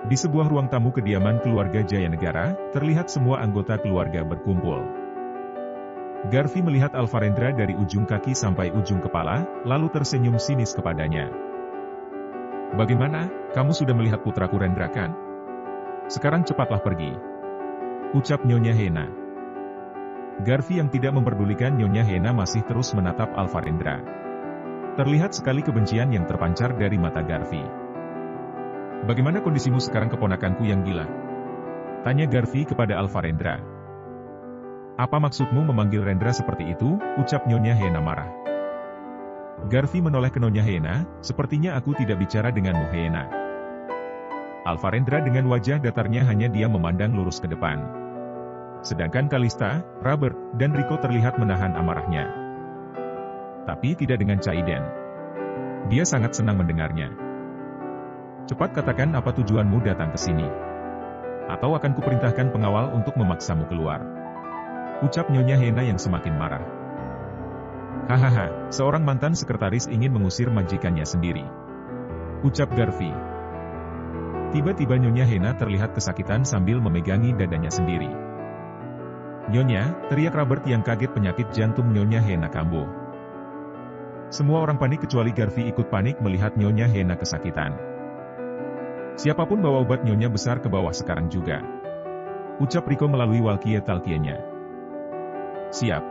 Di sebuah ruang tamu kediaman keluarga Jayanegara, terlihat semua anggota keluarga berkumpul. Garvey melihat Alvarendra dari ujung kaki sampai ujung kepala, lalu tersenyum sinis kepadanya. "Bagaimana, kamu sudah melihat putraku Rendra kan? Sekarang cepatlah pergi," ucap Nyonya Hena. Garvey yang tidak memperdulikan Nyonya Hena masih terus menatap Alvarendra. Terlihat sekali kebencian yang terpancar dari mata Garvey. "Bagaimana kondisimu sekarang keponakanku yang gila?" tanya Garvey kepada Alvarendra. "Apa maksudmu memanggil Rendra seperti itu?" ucap Nyonya Hena marah. Garvey menoleh ke Nyonya Hena, "Sepertinya aku tidak bicara denganmu Hena." Alvarendra dengan wajah datarnya hanya diam memandang lurus ke depan. Sedangkan Kalista, Robert, dan Rico terlihat menahan amarahnya. Tapi tidak dengan Caiden. Dia sangat senang mendengarnya. "Cepat katakan apa tujuanmu datang ke sini. Atau akan kuperintahkan pengawal untuk memaksamu keluar," ucap Nyonya Hena yang semakin marah. "Hahaha, seorang mantan sekretaris ingin mengusir majikannya sendiri," ucap Garvey. Tiba-tiba Nyonya Hena terlihat kesakitan sambil memegangi dadanya sendiri. "Nyonya," teriak Robert yang kaget penyakit jantung Nyonya Hena kambuh. Semua orang panik kecuali Garvey ikut panik melihat Nyonya Hena kesakitan. "Siapapun bawa obat Nyonya besar ke bawah sekarang juga," ucap Rico melalui walkie-talkie-nya. "Siap,"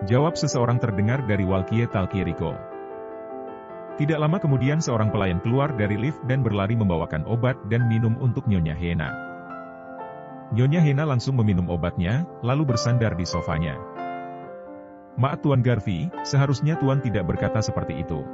jawab seseorang terdengar dari walkie-talkie Rico. Tidak lama kemudian seorang pelayan keluar dari lift dan berlari membawakan obat dan minum untuk Nyonya Hena. Nyonya Hena langsung meminum obatnya, lalu bersandar di sofanya. "Maaf Tuan Garvey, seharusnya Tuan tidak berkata seperti itu,"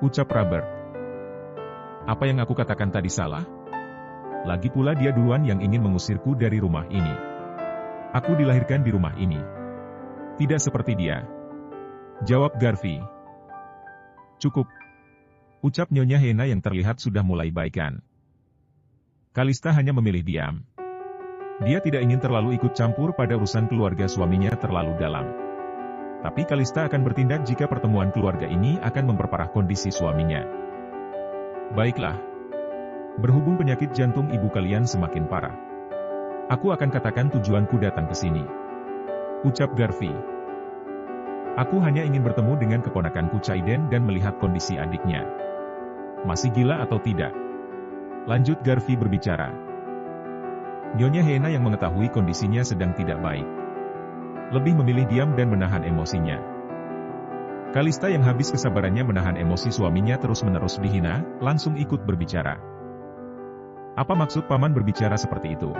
ucap Robert. "Apa yang aku katakan tadi salah? Lagi pula dia duluan yang ingin mengusirku dari rumah ini. Aku dilahirkan di rumah ini. Tidak seperti dia," jawab Garvey. "Cukup," ucap Nyonya Hena yang terlihat sudah mulai baikan. Kalista hanya memilih diam. Dia tidak ingin terlalu ikut campur pada urusan keluarga suaminya terlalu dalam. Tapi Kalista akan bertindak jika pertemuan keluarga ini akan memperparah kondisi suaminya. "Baiklah. Berhubung penyakit jantung ibu kalian semakin parah, aku akan katakan tujuanku datang ke sini," ucap Garvey. "Aku hanya ingin bertemu dengan keponakanku Caiden dan melihat kondisi adiknya. Masih gila atau tidak?" lanjut Garvey berbicara. Nyonya Hena yang mengetahui kondisinya sedang tidak baik, lebih memilih diam dan menahan emosinya. Kalista yang habis kesabarannya menahan emosi suaminya terus-menerus dihina, langsung ikut berbicara. "Apa maksud Paman berbicara seperti itu?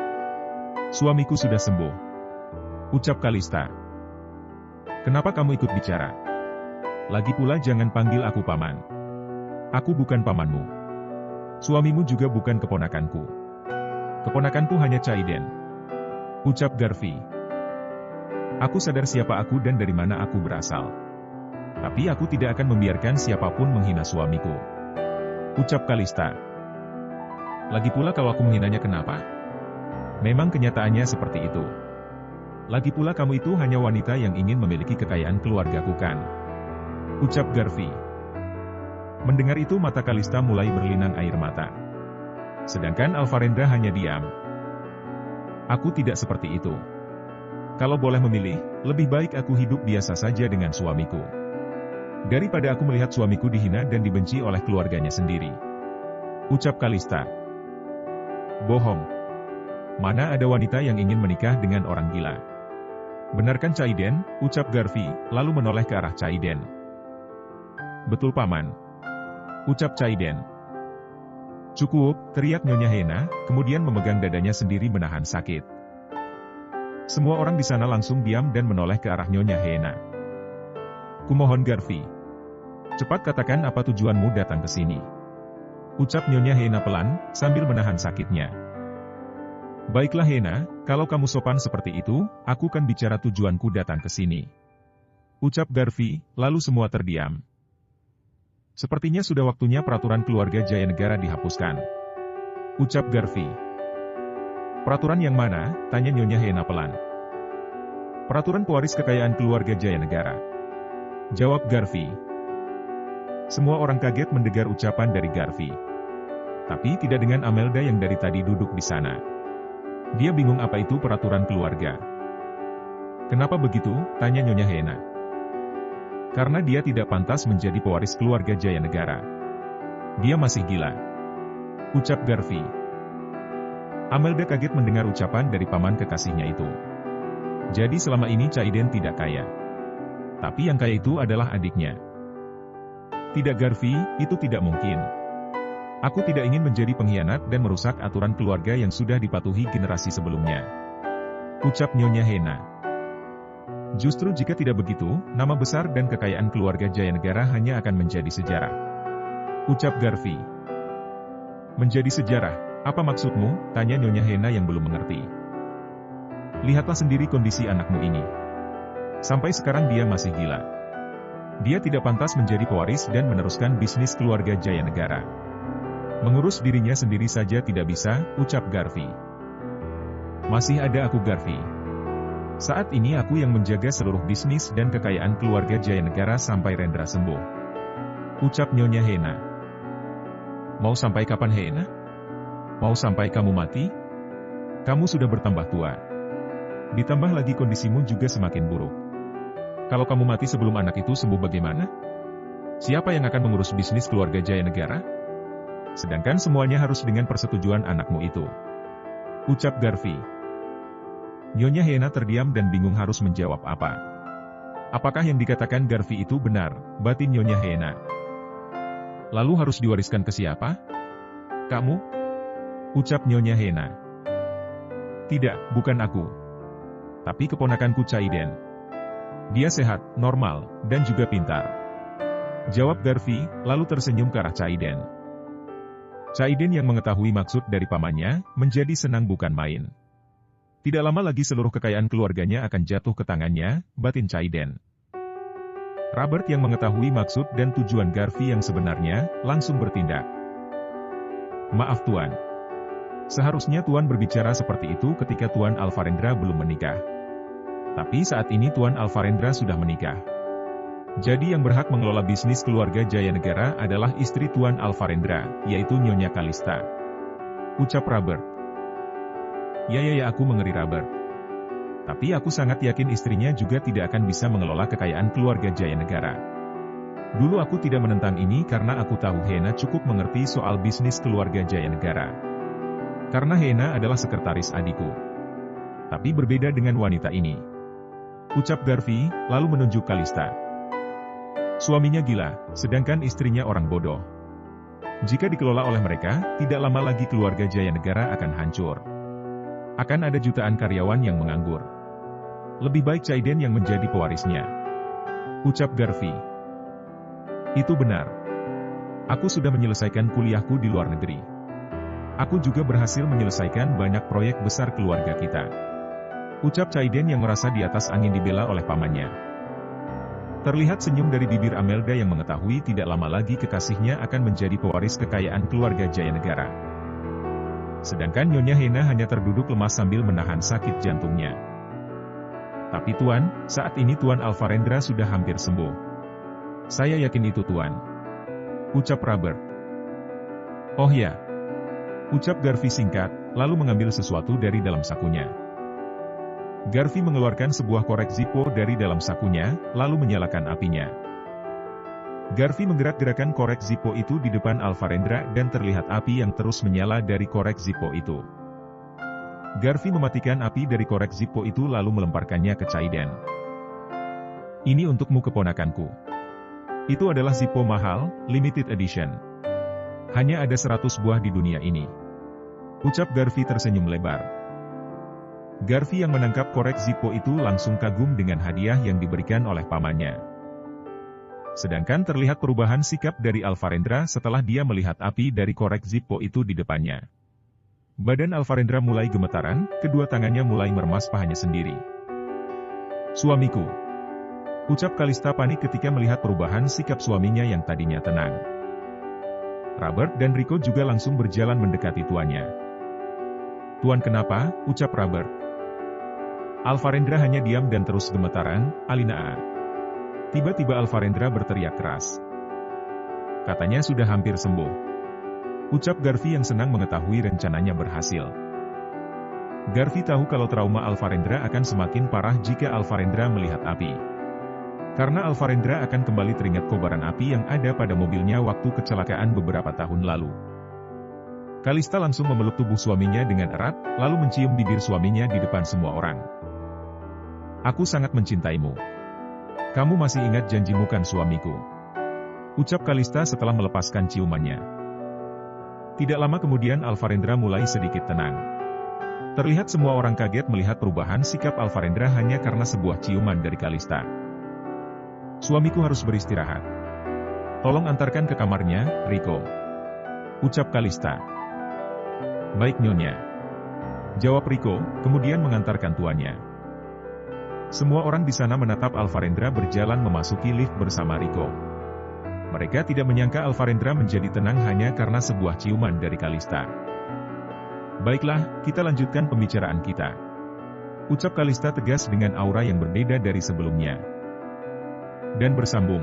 Suamiku sudah sembuh," ucap Kalista. "Kenapa kamu ikut bicara? Lagi pula jangan panggil aku Paman. Aku bukan pamanmu. Suamimu juga bukan keponakanku. Keponakanku hanya Caiden," ucap Garvey. "Aku sadar siapa aku dan dari mana aku berasal. Tapi aku tidak akan membiarkan siapapun menghina suamiku," ucap Kalista. "Lagi pula kalau aku menghinanya kenapa? Memang kenyataannya seperti itu. Lagi pula kamu itu hanya wanita yang ingin memiliki kekayaan keluargaku kan?" ucap Garvey. Mendengar itu mata Kalista mulai berlinang air mata. Sedangkan Alvarendra hanya diam. "Aku tidak seperti itu. Kalau boleh memilih, lebih baik aku hidup biasa saja dengan suamiku, daripada aku melihat suamiku dihina dan dibenci oleh keluarganya sendiri," ucap Kalista. "Bohong. Mana ada wanita yang ingin menikah dengan orang gila? Benarkan Caiden?" ucap Garvey, lalu menoleh ke arah Caiden. "Betul Paman," ucap Caiden. "Cukup," teriak Nyonya Hena, kemudian memegang dadanya sendiri menahan sakit. Semua orang di sana langsung diam dan menoleh ke arah Nyonya Hena. "Kumohon Garvey, cepat katakan apa tujuanmu datang ke sini," ucap Nyonya Hena pelan, sambil menahan sakitnya. "Baiklah Hena, kalau kamu sopan seperti itu, aku kan bicara tujuanku datang ke sini," ucap Garvey, lalu semua terdiam. "Sepertinya sudah waktunya peraturan keluarga Jayanegara dihapuskan," ucap Garvey. "Peraturan yang mana?" tanya Nyonya Hena pelan. "Peraturan pewaris kekayaan keluarga Jayanegara," jawab Garvey. Semua orang kaget mendengar ucapan dari Garvey. Tapi tidak dengan Amelda yang dari tadi duduk di sana. Dia bingung apa itu peraturan keluarga. Kenapa begitu? Tanya Nyonya Hena. Karena dia tidak pantas menjadi pewaris keluarga Jaya Negara. Dia masih gila. Ucap Garfi. Amelda kaget mendengar ucapan dari paman kekasihnya itu. Jadi selama ini Caiden tidak kaya. Tapi yang kaya itu adalah adiknya. Tidak Garfi, itu tidak mungkin. Aku tidak ingin menjadi pengkhianat dan merusak aturan keluarga yang sudah dipatuhi generasi sebelumnya. Ucap Nyonya Hena. Justru jika tidak begitu, nama besar dan kekayaan keluarga Jaya Negara hanya akan menjadi sejarah. Ucap Garfi. Menjadi sejarah, apa maksudmu? Tanya Nyonya Hena yang belum mengerti. Lihatlah sendiri kondisi anakmu ini. Sampai sekarang dia masih gila. Dia tidak pantas menjadi pewaris dan meneruskan bisnis keluarga Jaya Negara. Mengurus dirinya sendiri saja tidak bisa, ucap Garfi. Masih ada aku Garfi. Saat ini aku yang menjaga seluruh bisnis dan kekayaan keluarga Jaya Negara sampai Rendra sembuh. Ucap Nyonya Hena. Mau sampai kapan Hena? Mau sampai kamu mati? Kamu sudah bertambah tua. Ditambah lagi kondisimu juga semakin buruk. Kalau kamu mati sebelum anak itu sembuh bagaimana? Siapa yang akan mengurus bisnis keluarga Jaya Negara? Sedangkan semuanya harus dengan persetujuan anakmu itu. Ucap Garfi. Nyonya Hena terdiam dan bingung harus menjawab apa. Apakah yang dikatakan Garfi itu benar, batin Nyonya Hena? Lalu harus diwariskan ke siapa? Kamu? Ucap Nyonya Hena. Tidak, bukan aku. Tapi keponakanku Caiden. Dia sehat, normal, dan juga pintar. Jawab Garfi, lalu tersenyum ke arah Caiden. Caiden yang mengetahui maksud dari pamannya, menjadi senang bukan main. Tidak lama lagi seluruh kekayaan keluarganya akan jatuh ke tangannya, batin Caiden. Robert yang mengetahui maksud dan tujuan Garfi yang sebenarnya, langsung bertindak. Maaf Tuan. Seharusnya Tuan berbicara seperti itu ketika Tuan Alvarendra belum menikah. Tapi saat ini Tuan Alvarendra sudah menikah. Jadi yang berhak mengelola bisnis keluarga Jaya Negara adalah istri Tuan Alvarendra, yaitu Nyonya Kalista. Ucap Robert. Ya aku mengerti Robert. Tapi aku sangat yakin istrinya juga tidak akan bisa mengelola kekayaan keluarga Jaya Negara. Dulu aku tidak menentang ini karena aku tahu Hena cukup mengerti soal bisnis keluarga Jaya Negara. Karena Hena adalah sekretaris adikku. Tapi berbeda dengan wanita ini. Ucap Garfi, lalu menunjuk Kalista. Suaminya gila, sedangkan istrinya orang bodoh. Jika dikelola oleh mereka, tidak lama lagi keluarga Jaya Negara akan hancur. Akan ada jutaan karyawan yang menganggur. Lebih baik Caiden yang menjadi pewarisnya. Ucap Garfi. Itu benar. Aku sudah menyelesaikan kuliahku di luar negeri. Aku juga berhasil menyelesaikan banyak proyek besar keluarga kita. Ucap Caiden yang merasa di atas angin dibela oleh pamannya. Terlihat senyum dari bibir Amelda yang mengetahui tidak lama lagi kekasihnya akan menjadi pewaris kekayaan keluarga Jaya Negara. Sedangkan Nyonya Hena hanya terduduk lemas sambil menahan sakit jantungnya. Tapi Tuan, saat ini Tuan Alvarendra sudah hampir sembuh. Saya yakin itu Tuan. Ucap Robert. Oh ya. Ucap Garfi singkat, lalu mengambil sesuatu dari dalam sakunya. Garfi mengeluarkan sebuah korek Zippo dari dalam sakunya, lalu menyalakan apinya. Garfi menggerak-gerakan korek Zippo itu di depan Alvarendra dan terlihat api yang terus menyala dari korek Zippo itu. Garfi mematikan api dari korek Zippo itu lalu melemparkannya ke Caiden. Ini untukmu keponakanku. Itu adalah Zippo mahal, limited edition. Hanya ada 100 buah di dunia ini. Ucap Garfi tersenyum lebar. Garfi yang menangkap korek Zippo itu langsung kagum dengan hadiah yang diberikan oleh pamannya. Sedangkan terlihat perubahan sikap dari Alvarendra setelah dia melihat api dari korek Zippo itu di depannya. Badan Alvarendra mulai gemetaran, kedua tangannya mulai meremas pahanya sendiri. Suamiku. Ucap Kalista panik ketika melihat perubahan sikap suaminya yang tadinya tenang. Robert dan Rico juga langsung berjalan mendekati tuannya. Tuan kenapa? Ucap Robert. Alvarendra hanya diam dan terus gemetaran, Alina. Tiba-tiba Alvarendra berteriak keras. Katanya sudah hampir sembuh. Ucap Garvey yang senang mengetahui rencananya berhasil. Garvey tahu kalau trauma Alvarendra akan semakin parah jika Alvarendra melihat api. Karena Alvarendra akan kembali teringat kobaran api yang ada pada mobilnya waktu kecelakaan beberapa tahun lalu. Kalista langsung memeluk tubuh suaminya dengan erat, lalu mencium bibir suaminya di depan semua orang. "Aku sangat mencintaimu. Kamu masih ingat janjimu kan suamiku?" ucap Kalista setelah melepaskan ciumannya. Tidak lama kemudian Alvarendra mulai sedikit tenang. Terlihat semua orang kaget melihat perubahan sikap Alvarendra hanya karena sebuah ciuman dari Kalista. "Suamiku harus beristirahat. Tolong antarkan ke kamarnya, Rico," ucap Kalista. "Baik Nyonya," jawab Rico, kemudian mengantarkan tuannya. Semua orang di sana menatap Alvarendra berjalan memasuki lift bersama Rico. Mereka tidak menyangka Alvarendra menjadi tenang hanya karena sebuah ciuman dari Kalista. "Baiklah, kita lanjutkan pembicaraan kita," ucap Kalista tegas dengan aura yang berbeda dari sebelumnya. Dan bersambung.